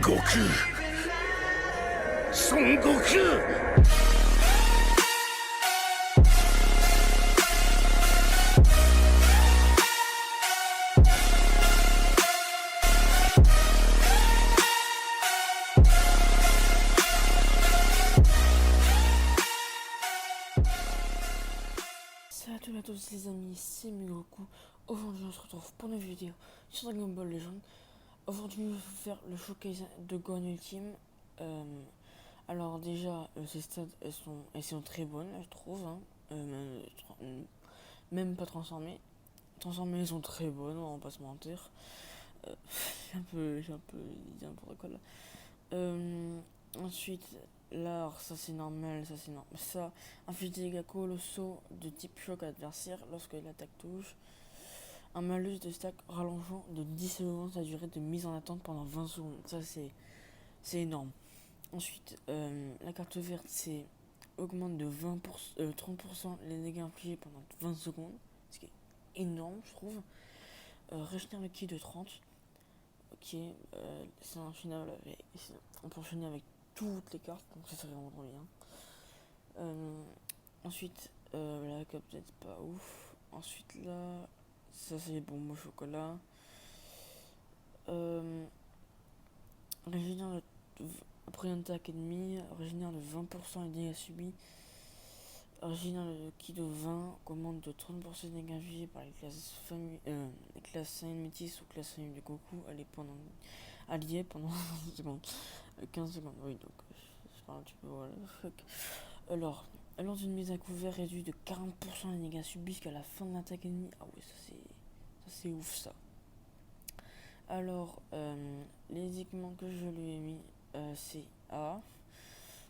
Goku. Son Goku. Salut à tous les amis, c'est Migoku. Aujourd'hui on se retrouve pour une vidéo sur Dragon Ball Legend. Aujourd'hui on va faire le showcase de Gohan Ultime. Alors déjà ces stats elles sont très bonnes je trouve hein. Même pas transformées. Transformées elles sont très bonnes, on va pas se mentir. J'ai un peu dit n'importe quoi là. Ensuite là, ça c'est normal, ça inflige des dégâts colossaux de type choc à l'adversaire lorsque l'attaque touche. Un malus de stack rallongeant de 10 secondes sa durée de mise en attente pendant 20 secondes. Ça c'est énorme. Ensuite, la carte verte c'est augmente de 30% les dégâts infligés pendant 20 secondes. Ce qui est énorme je trouve. Régénère le ki de 30. Ok, c'est un final avec, on peut enchaîner avec toutes les cartes, donc ça c'est vraiment trop bien. Ensuite, la cap peut-être pas ouf. Ensuite là, ça c'est les bonbons au chocolat. Régénère après une attaque ennemie, régénère de 20% les dégâts subis. Régénère le ki de 20, commande de 30% des dégâts infligés par les classes Saiyan Métis ou classe Saiyan de Goku alliés pendant 15 secondes. 15 secondes, oui, donc je parle un petit peu, voilà. Alors, lors d'une mise à couvert réduit de 40% les dégâts subis jusqu'à la fin de l'attaque ennemie. Ah oui, ça c'est ouf ça. Alors, les équipements que je lui ai mis, c'est A.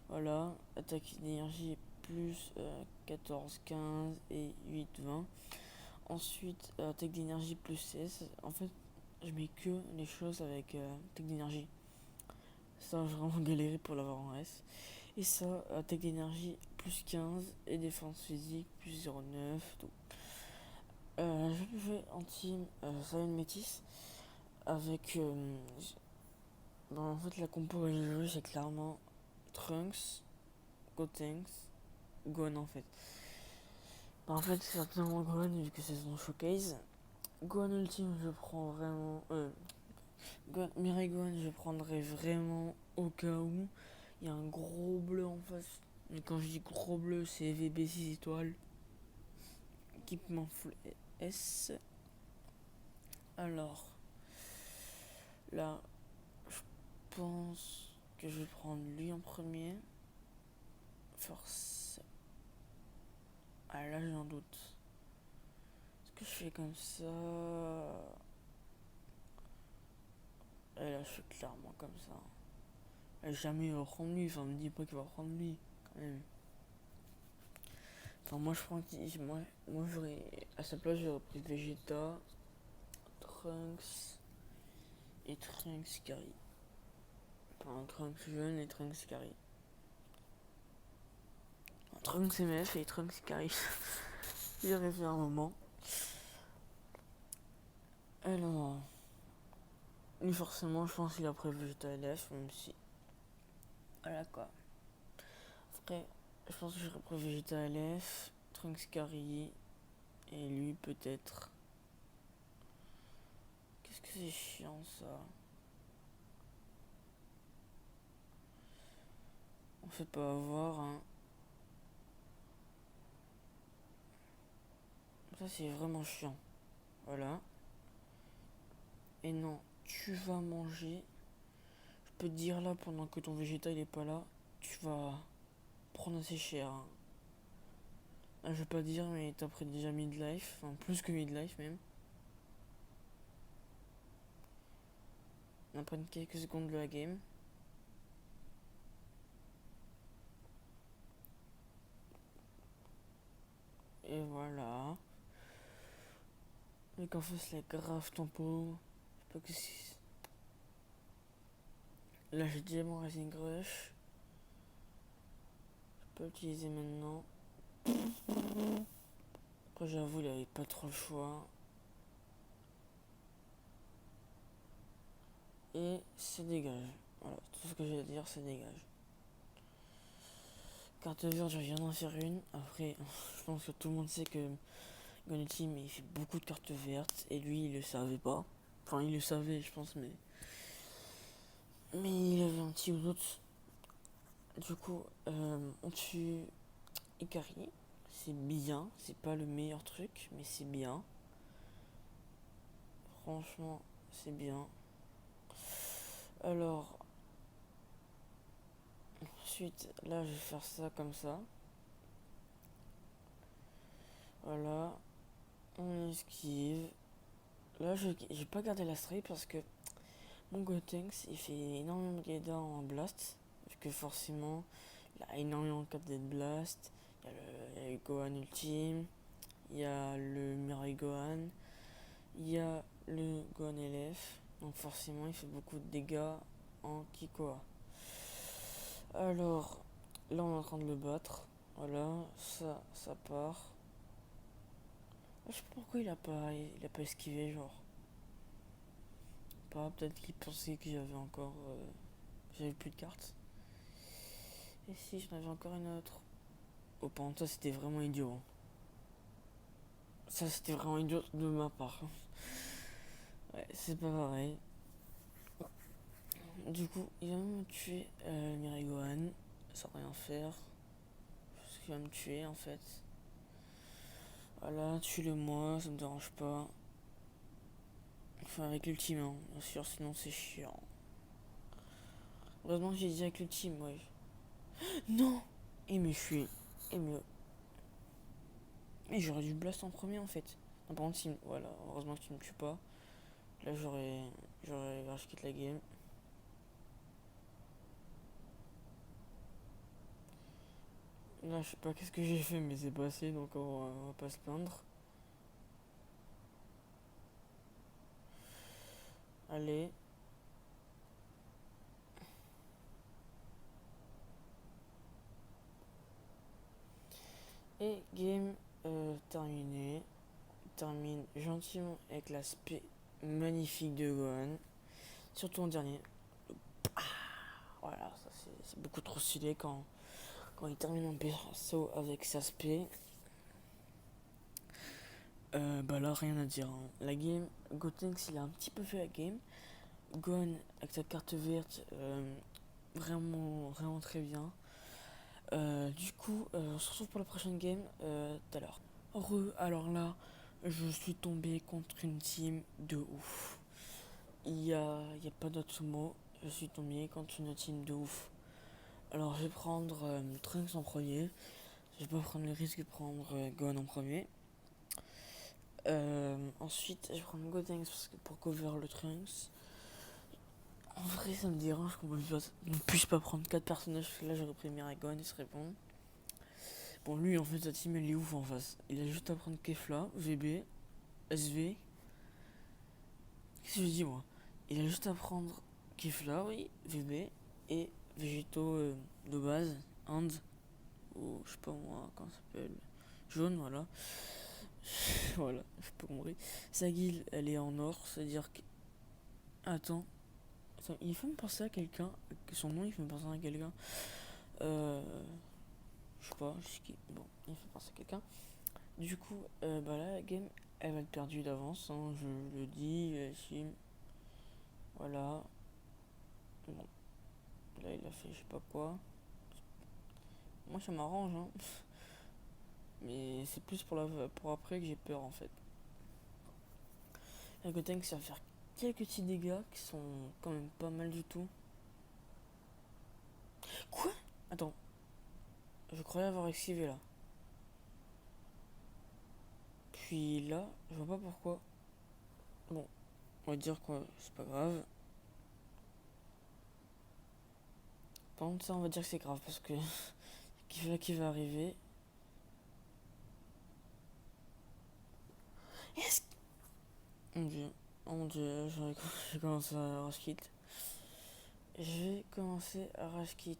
Voilà, attaque d'énergie plus 14, 15 et 8, 20. Ensuite, attaque d'énergie plus 16. En fait, je mets que les choses avec attaque d'énergie. Ça, j'ai vraiment galéré pour l'avoir en S. Et ça, attaque d'énergie plus 15 et défense physique plus 0,9. Tout. Je vais jouer en team Saiyan Métis avec. En fait, la compo que j'ai joué, c'est clairement Trunks, Gotenks, Gohan en fait. En fait, c'est certainement Gohan vu que c'est son showcase. Gohan Ultime, je prends vraiment. Mirai Gohan, je prendrais vraiment au cas où. Il y a un gros bleu en face. Mais quand je dis gros bleu, c'est VB 6 étoiles. Équipement full S. Alors, là, je pense que je vais prendre lui en premier. Force. Ah là, j'ai un doute. Est-ce que je fais comme ça? Et là, je fais clairement comme ça. Et jamais il va prendre lui. Enfin, me dis pas qu'il va prendre lui, quand même. Enfin, moi, je prends moi j'aurais. À sa place, j'aurais pris Vegeta, Trunks et Trunks Carry. Enfin, Trunks jeune et Trunks Carry. Trunks MF et Trunks Carry. J'aurais fait un moment. Alors. Mais forcément, je pense qu'il a pris Vegeta LF, même si. Voilà quoi. Après, je pense que j'aurais pris Vegeta LF, Trunks Carry et lui peut-être. Qu'est-ce que c'est chiant ça. On fait pas avoir hein. Ça c'est vraiment chiant. Voilà. Et non, tu vas manger. Je peux te dire là pendant que ton Vegeta il est pas là, tu vas prendre assez cher. Hein. Ah, je vais pas dire mais t'as pris déjà midlife, enfin plus que midlife même. On va prendre quelques secondes de la game. Et voilà. Donc en fait c'est grave tempo. Je sais pas que si. Là j'ai déjà mon Rising Rush. Je peux l'utiliser maintenant. Après j'avoue il avait pas trop le choix. Et c'est dégage. Voilà, tout ce que j'ai à dire, c'est dégage. Carte verte, je viens d'en faire une. Après, je pense que tout le monde sait que Gun Team il fait beaucoup de cartes vertes et lui il le savait pas. Enfin, il le savait, je pense, mais il avait un petit ou d'autres. Du coup, on tue Ikari. C'est bien, c'est pas le meilleur truc, mais c'est bien. Franchement, c'est bien. Alors, ensuite, là, je vais faire ça comme ça. Voilà, on esquive. Là, je j'ai pas gardé la strike parce que mon Gotenks il fait énormément de dégâts en blast. Parce que forcément, il a énormément de cap de blast. Il y a le Gohan Ultime, il y a le Mirai Gohan, il y a le Gohan LF. Donc forcément, il fait beaucoup de dégâts en Kikoa. Alors, là, on est en train de le battre. Voilà, ça part. Je sais pas pourquoi il a pas esquivé, genre. Pas, peut-être qu'il pensait que j'avais encore. J'avais plus de cartes. Et si j'en avais encore une autre. Oh, par contre, ça c'était vraiment idiot. Hein. Ça c'était vraiment idiot de ma part. Ouais, c'est pas pareil. Du coup, il va me tuer Mirai Gohan sans rien faire. Parce qu'il va me tuer en fait. Voilà, tue-le moi, ça me dérange pas. Enfin, avec l'ultime, hein, bien sûr, sinon c'est chiant. Heureusement que j'ai dit avec l'ultime, ouais. Non. Mais je suis. Mais j'aurais dû blast en premier en fait. Non, par contre, voilà, heureusement que tu me tues pas. Là, j'aurais rage quitte la game. Là, je sais pas qu'est-ce que j'ai fait, mais c'est passé, donc on va pas se plaindre. Allez. Et game terminé. Termine gentiment avec l'aspect magnifique de Gohan. Surtout en dernier. Voilà, ça c'est beaucoup trop stylé quand il termine en perso avec cet aspect. Bah là, rien à dire. Hein. La game, Gotenks, il a un petit peu fait la game. Gohan avec sa carte verte, vraiment très bien. Du coup, on se retrouve pour la prochaine game tout à l'heure. Alors là, je suis tombé contre une team de ouf. Il y a pas d'autre mot. Je suis tombé contre une team de ouf. Alors je vais prendre Trunks en premier. Je vais pas prendre le risque de prendre Gohan en premier. Ensuite, je vais prendre Gotenks parce que pour cover le Trunks. En vrai, ça me dérange qu'on ne puisse pas prendre 4 personnages. Parce que là, j'aurais pris Miragon, il serait bon. Bon, lui, en fait, sa team, elle est ouf en face. Il a juste à prendre Kefla, VB, SV. Qu'est-ce que je dis, moi? Il a juste à prendre Kefla, oui, VB, et Végétaux de base, And, ou je sais pas moi, comment ça s'appelle? Jaune, voilà. Voilà, je peux compris. Sa guilde, elle est en or, c'est-à-dire que. Attends, il faut me penser à quelqu'un. Son nom, il faut me penser à quelqu'un. Euh. Je sais pas, bon, il faut penser à quelqu'un. Du coup, bah là, la game, elle va être perdue d'avance, hein, je le dis, si. Voilà. Bon, là, il a fait je sais pas quoi. Moi, ça m'arrange, hein. Mais c'est plus pour après que j'ai peur, en fait. La Gotenks, ça va faire quelques petits dégâts qui sont quand même pas mal du tout. Quoi? Attends. Je croyais avoir esquivé là. Puis là, je vois pas pourquoi. Bon, on va dire quoi, c'est pas grave. Par contre, ça, on va dire que c'est grave parce que qui va arriver. Yes! Mon dieu, oh mon dieu, j'ai commencé à rush kit. Je vais commencer à rush kit.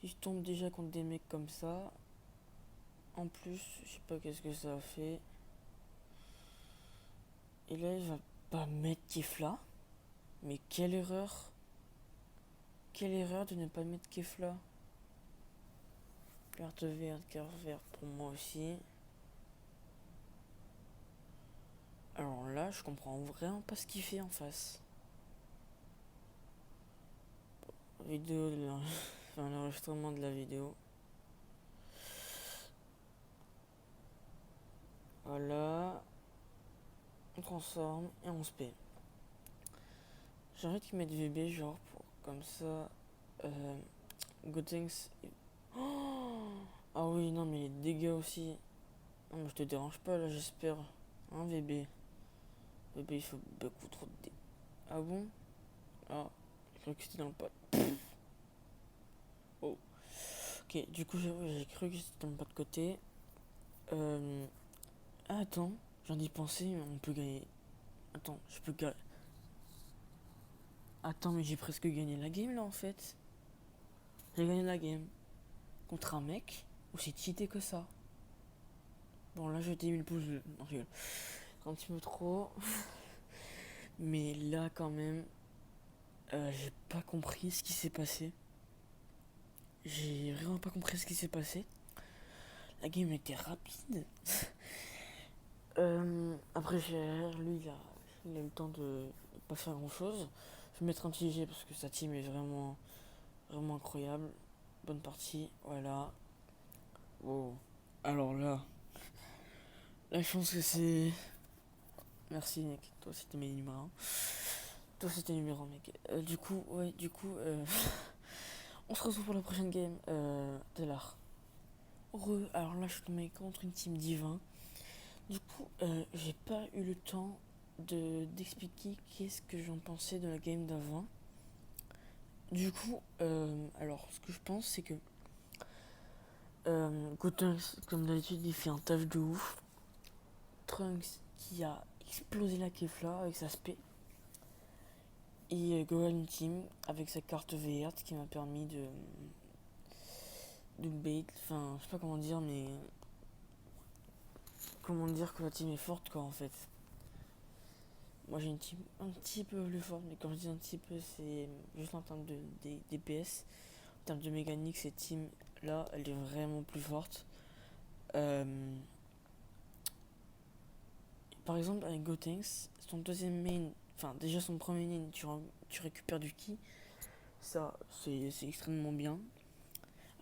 Si je tombe déjà contre des mecs comme ça, en plus, je sais pas qu'est-ce que ça a fait. Et là, il va pas mettre Kefla. Mais quelle erreur! Quelle erreur de ne pas mettre Kefla. Carte verte pour moi aussi. Alors là, je comprends vraiment pas ce qu'il fait en face. Vidéo de enfin, l'enregistrement de la vidéo. Voilà. On transforme et on se paie. J'ai envie de mettre VB genre pour comme ça. Gotenks. Oh, ah oui, non, mais les dégâts aussi. Non, mais je te dérange pas là, j'espère. Hein, VB. VB, il faut beaucoup trop de dégâts. Ah bon? Ah, je crois que c'était dans le pot. Oh. Ok, du coup, j'ai cru que c'était dans le pot de côté. Ah, attends, j'en ai pensé, mais on peut gagner. Attends, je peux gagner. Attends, mais j'ai presque gagné la game là en fait. J'ai gagné la game contre un mec aussi cheaté que ça. Bon, là j'ai 10 000 pouces bleus. Non, je rigole. Un petit peu trop. Mais là, quand même, j'ai pas compris ce qui s'est passé. J'ai vraiment pas compris ce qui s'est passé. La game était rapide. Après, lui, il a eu le temps de pas faire grand chose. Je vais mettre un petit G parce que sa team est vraiment, vraiment incroyable. Bonne partie, voilà. Wow. Alors là, la chance que c'est. Merci mec, toi c'était mes numéros 1. Toi c'était numéro 1 mec. On se retrouve pour la prochaine game de l'art. Alors là je suis tombé contre une team divin. Du coup, j'ai pas eu le temps d'expliquer qu'est-ce que j'en pensais de la game d'avant. Du coup, alors ce que je pense c'est que Gotenks, comme d'habitude, il fait un taf de ouf. Trunks qui a explosé la Kefla avec sa spé. Et Gohan Team avec sa carte verte qui m'a permis de bait. Enfin, je sais pas comment dire, mais. Comment dire que la team est forte, quoi, en fait. Moi j'ai une team un petit peu plus forte, mais quand je dis un petit peu, c'est juste en termes de DPS. En termes de mécanique, cette team là, elle est vraiment plus forte. Par exemple, avec Gotenks, son deuxième main, enfin déjà son premier main, tu récupères du ki. Ça, c'est extrêmement bien.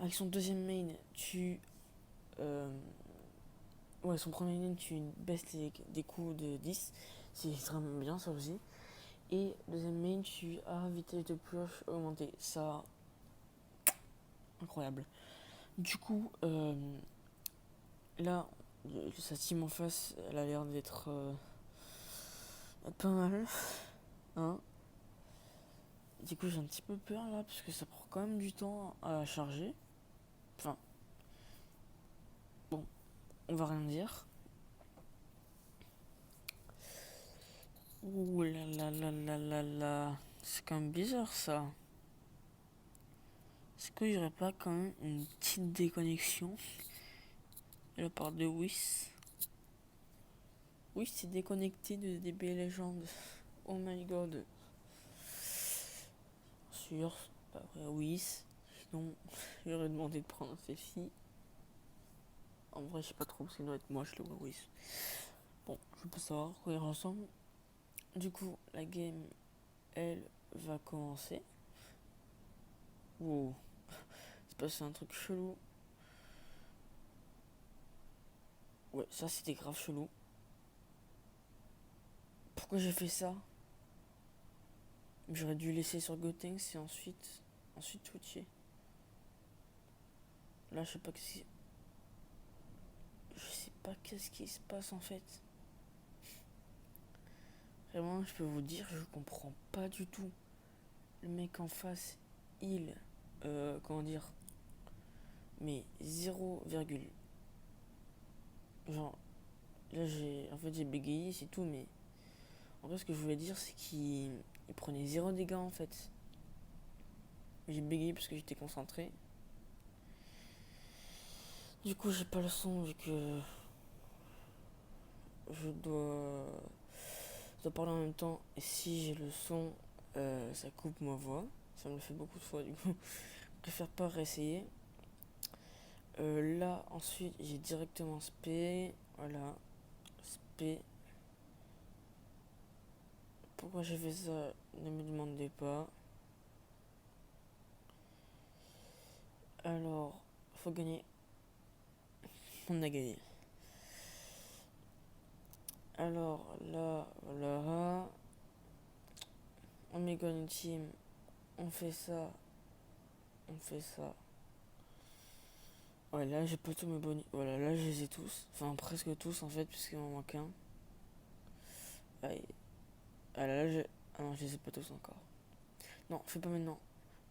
Avec son deuxième main, son premier main, tu baisses des coups de 10. C'est extrêmement bien, ça aussi. Et deuxième main, tu as vitesse de pioche augmentée. Ça, incroyable. Du coup, là, sa team en face, elle a l'air d'être pas mal. Hein. Du coup, j'ai un petit peu peur là, parce que ça prend quand même du temps à charger. Enfin, bon, on va rien dire. Ouh là là là là là là. C'est quand même bizarre ça. Est-ce qu'il n'y aurait pas quand même une petite déconnexion de la part de Whis? Oui, c'est déconnecté de DB Legend. Oh my god. Sûr, c'est pas vrai, Whis. Sinon, j'aurais demandé de prendre un selfie. En vrai, je sais pas trop, parce qu'il doit être moi, je le vois, Whis. Bon, je peux savoir, regarde ensemble. Du coup, la game, elle va commencer. Wow. C'est passé un truc chelou. Ouais, ça c'était grave chelou. Pourquoi j'ai fait ça? J'aurais dû laisser sur Gotenks et ensuite switcher. Là, je sais pas qu'est-ce qui se passe en fait. Vraiment, je peux vous dire, je comprends pas du tout. Le mec en face, comment dire, mais 0, genre, là j'ai bégayé, c'est tout, mais en vrai, ce que je voulais dire, c'est qu'il prenait 0 dégâts en fait. J'ai bégayé parce que j'étais concentré. Du coup, j'ai pas le son vu que je dois je dois parler en même temps. Et si j'ai le son, ça coupe ma voix. Ça me le fait beaucoup de fois, du coup. Je préfère pas réessayer. Là, ensuite, j'ai directement SP. Voilà. SP. Pourquoi j'ai fait ça? Ne me demandez pas. Alors, faut gagner. On a gagné. Alors, là, voilà. Omega Team. On fait ça. On fait ça. Ouais, là, j'ai pas tous mes bonus. Voilà, là, je les ai tous. Enfin, presque tous, en fait, puisqu'il m'en manque un. Aïe. Ah là, ah non, je les ai pas tous encore. Non, fais pas maintenant.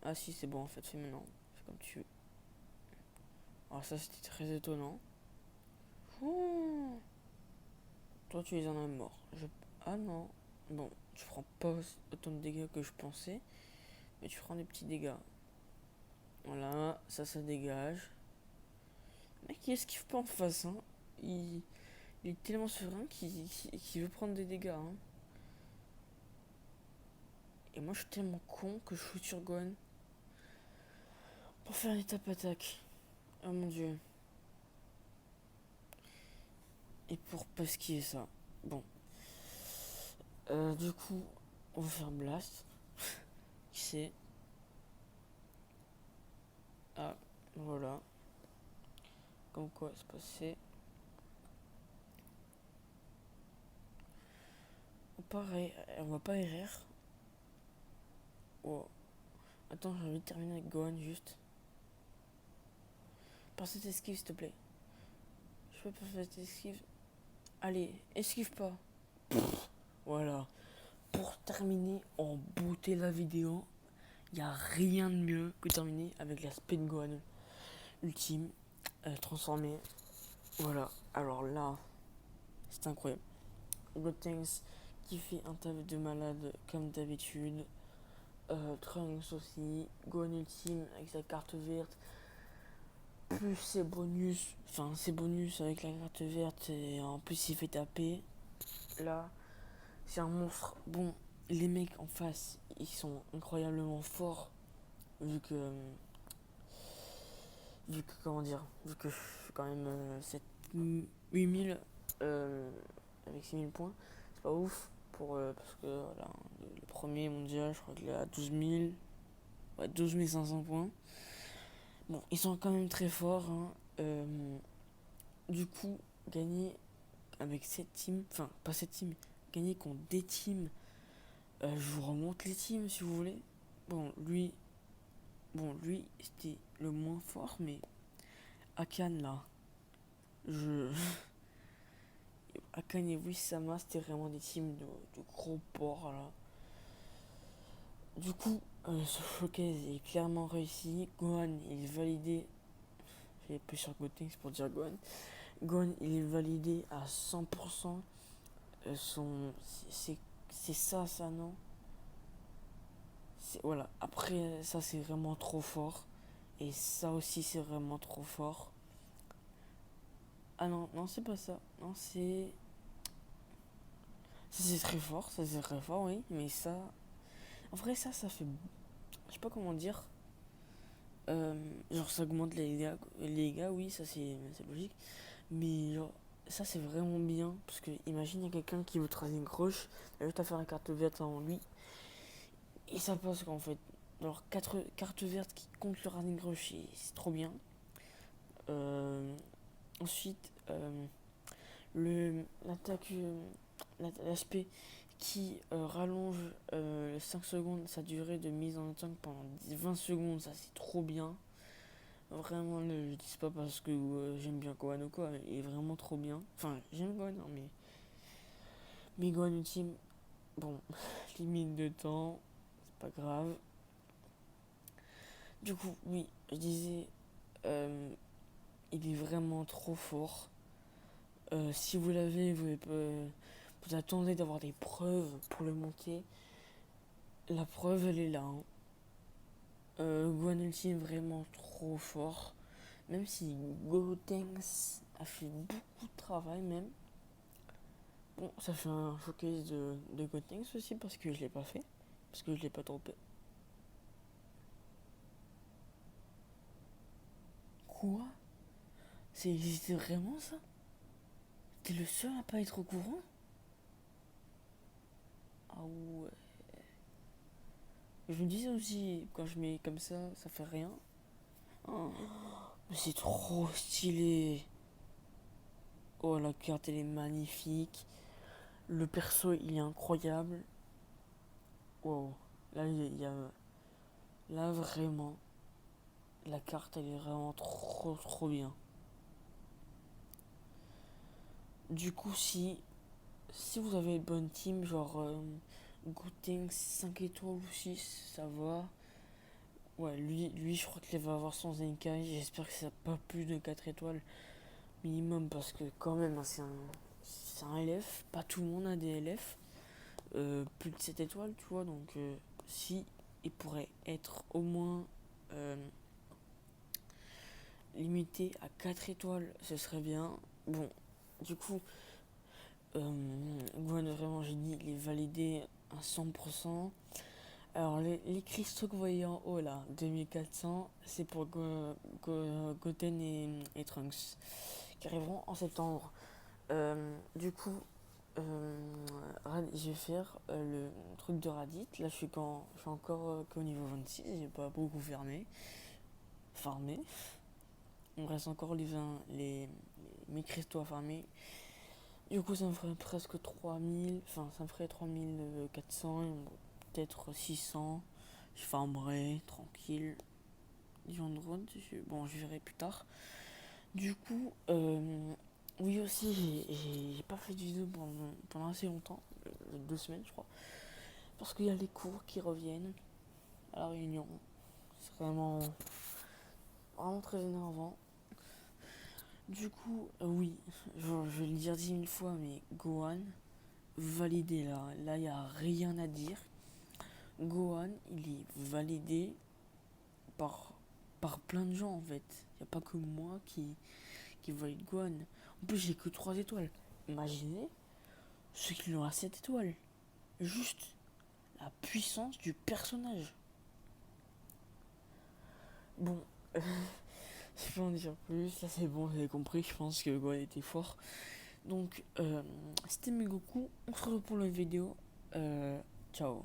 Ah si, c'est bon, en fait, fais maintenant. Fais comme tu veux. Alors ça, c'était très étonnant. Ouh. Toi, tu es un homme mort. Ah non. Bon, tu prends pas autant de dégâts que je pensais. Mais tu prends des petits dégâts. Voilà, ça dégage. Le mec, il esquive pas en face, hein. Il est tellement serein qu'il veut prendre des dégâts, hein. Et moi, je suis tellement con que je shoot sur Gohan pour faire une étape attaque. Oh mon dieu. Et pour pas skier ça. Bon. Du coup, on va faire Blast. Qui c'est? Ah, voilà. Comme quoi, c'est passé. Pareil, on va pas RR. Oh. Attends, j'ai envie de terminer avec Gohan juste. Par cette esquive, s'il te plaît. Je peux pas faire cette esquive. Allez, esquive pas. Voilà. Pour terminer en beauté la vidéo, il n'y a rien de mieux que terminer avec la Spin Gohan ultime transformée. Voilà. Alors là, c'est incroyable. Gotenks qui fait un taf de malade comme d'habitude. Trunks aussi. Gohan ultime avec sa carte verte. Plus ses bonus. Enfin, ses bonus avec la carte verte. Et en plus, il fait taper. Là, c'est un monstre. Bon, les mecs en face, ils sont incroyablement forts. Vu que. Comment dire. Vu que je suis quand même 8000 avec 6000 points. C'est pas ouf. Parce que voilà, le premier mondial, je crois qu'il est à 12 000. Ouais, 12 500 points. Bon, ils sont quand même très forts, hein. Du coup, gagner avec cette team, enfin, pas cette team, gagner contre des teams, je vous remonte les teams si vous voulez. Bon, lui, c'était le moins fort, mais Akan là, je. Akan et Wissama, c'était vraiment des teams de gros porcs là. Du coup, ce showcase est clairement réussi. Gohan, il est validé. J'ai plus sur Gotenks pour dire Gohan. Gohan, il est validé à 100%. C'est ça, non? Voilà. Après, ça, c'est vraiment trop fort. Et ça aussi, c'est vraiment trop fort. Ah non, non, c'est pas ça. Non, c'est. Ça, c'est très fort. Ça, c'est très fort, oui. Mais ça. En vrai, ça fait. Je sais pas comment dire. Genre, ça augmente les gars, oui, ça, c'est logique. Mais genre, ça c'est vraiment bien. Parce que imagine, il y a quelqu'un qui veut tracer une croche. Il a juste à faire la carte verte avant lui. Et ça passe qu'en fait. Alors, 4 cartes vertes qui comptent le running rush, c'est trop bien. Ensuite, l'attaque, l'aspect qui rallonge 5 secondes sa durée de mise en attaque pendant 20 secondes, ça c'est trop bien. Vraiment, je dis pas parce que j'aime bien Gohan ou quoi, il est vraiment trop bien. Enfin, j'aime Gohan, hein, mais Gohan Ultime, bon, limite de temps, c'est pas grave. Du coup, oui, je disais, il est vraiment trop fort. Si vous l'avez, vous attendez d'avoir des preuves pour le monter. La preuve, elle est là. Hein. Gohan Ultime vraiment trop fort. Même si Gotenks a fait beaucoup de travail même. Bon, ça fait un showcase de Gotenks aussi parce que je l'ai pas fait. Parce que je l'ai pas trompé. Quoi? C'est vraiment ça? T'es le seul à pas être au courant? Ah ouais. Je me disais aussi, quand je mets comme ça fait rien. Oh, mais c'est trop stylé. Oh, la carte elle est magnifique. Le perso il est incroyable. Wow. Là, là vraiment, la carte elle est vraiment trop bien. Du coup, si vous avez une bonne team, genre Gotenks 5 étoiles ou 6, ça va. Ouais, lui je crois qu'il va avoir son Zenkai. J'espère que ça n'a pas plus de 4 étoiles minimum parce que quand même, hein, c'est un LF. Pas tout le monde a des LF. Plus de 7 étoiles, tu vois. Donc, si il pourrait être au moins limité à 4 étoiles, ce serait bien. Bon, du coup, Gohan, vraiment, j'ai dit, il est validé à 100%. Alors, les cristaux que vous voyez en haut, là, 2400, c'est pour Goten et Trunks, qui arriveront en septembre. Du coup, je vais faire le truc de Raditz. Là, je suis encore qu'au niveau 26, j'ai pas beaucoup farmé. Il me reste encore mes cristaux à farmer. Du coup, ça me ferait presque 3000, enfin, ça me ferait 3400, peut-être 600. Je farmerai tranquille. Bon, je verrai plus tard. Du coup, oui aussi, j'ai pas fait de vidéo pendant assez longtemps, 2 semaines je crois, parce qu'il y a les cours qui reviennent à la Réunion. C'est vraiment très énervant. Du coup, oui, je vais le dire 10 000 fois, mais Gohan, validé là. Là, il n'y a rien à dire. Gohan, il est validé par plein de gens en fait. Il n'y a pas que moi qui valide Gohan. En plus, j'ai que 3 étoiles. Imaginez ceux qui l'ont à 7 étoiles. Juste la puissance du personnage. Bon, je peux en dire plus. Là, c'est bon, vous avez compris. Je pense que Gohan était fort. Donc, c'était Megoku. On se retrouve pour la vidéo. Ciao.